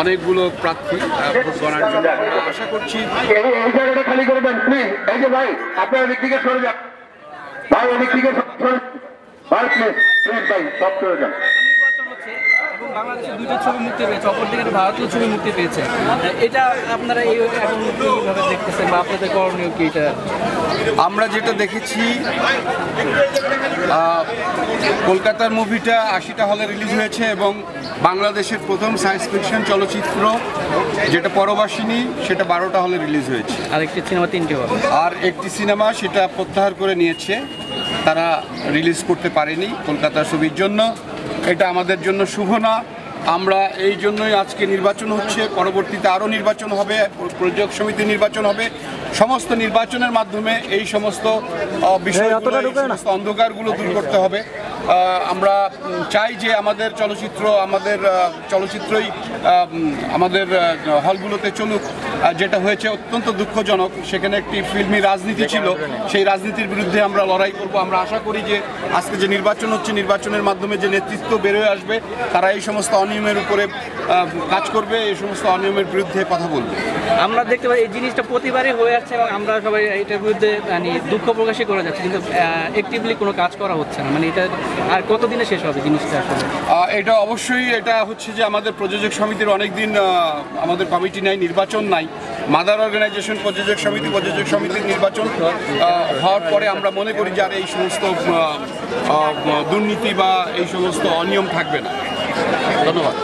অনেকগুলো প্রার্থী ভোট গণার জন্য আশা করছি। এই জায়গাটা খালি করে দেন প্লিজ। এই যে ভাই আপনার ওদিক থেকে সরে যান, ভাই ওদিক থেকে ভাই প্লিজ প্লিজ ভাই সব করে যান। বাংলাদেশে দুইটা ছবি মুক্তি পেয়েছে, অপরদিকে ভারতীয় ছবি মুক্তি পেয়েছে। এটা আপনারা এখন কিভাবে দেখতেছেন বা আপনাদের করণীয় কি? এটা আমরা যেটা দেখেছি, কলকাতার মুভিটা 80টা হলে রিলিজ হয়েছে এবং বাংলাদেশের প্রথম সায়েন্স ফিকশন চলচ্চিত্র যেটা পরবাসিনী সেটা 12টা হলে রিলিজ হয়েছে। আরেকটি সিনেমা 3টে হবে, আর একটি সিনেমা সেটা প্রত্যাহার করে নিয়েছে, তারা রিলিজ করতে পারেনি কলকাতার ছবির জন্য। এটা আমাদের জন্য শুভ না। আমরা এই জন্যই আজকে নির্বাচন হচ্ছে, পরবর্তীতে আরও নির্বাচন হবে, প্রযোজক সমিতি নির্বাচন হবে। সমস্ত নির্বাচনের মাধ্যমে এই সমস্ত বিষয়গুলো, এই সমস্ত অন্ধকারগুলো দূর করতে হবে। আমরা চাই যে আমাদের চলচ্চিত্রই আমাদের হলগুলোতে চলুক। যেটা হয়েছে অত্যন্ত দুঃখজনক, সেখানে একটি ফিল্মি রাজনীতি ছিল, সেই রাজনীতির বিরুদ্ধে আমরা লড়াই করব। আমরা আশা করি যে আজকে যে নির্বাচন হচ্ছে, নির্বাচনের মাধ্যমে যে নেতৃত্ব বেরোয় আসবে, তারা এই সমস্ত অনিয়মের উপরে কাজ করবে, এই সমস্ত অনিয়মের বিরুদ্ধে কথা বলবে। আমরা দেখতে পাই এই জিনিসটা প্রতিবারই হয়ে যাচ্ছে এবং আমরা সবাই এটার বিরুদ্ধে দুঃখ প্রকাশই করে যাচ্ছি, কিন্তু অ্যাক্টিভলি কোনো কাজ করা হচ্ছে না। এটা আর কতদিনে শেষ হবে জিনিসটা? আসলে এটা অবশ্যই এটা হচ্ছে যে আমাদের প্রযোজক সমিতির অনেকদিন আমাদের কমিটি নাই, নির্বাচন নাই। মাদার অর্গানাইজেশন প্রযোজক সমিতির নির্বাচন হওয়ার পরে আমরা মনে করি যে আর এই সমস্ত দুর্নীতি বা এই সমস্ত অনিয়ম থাকবে না। ধন্যবাদ।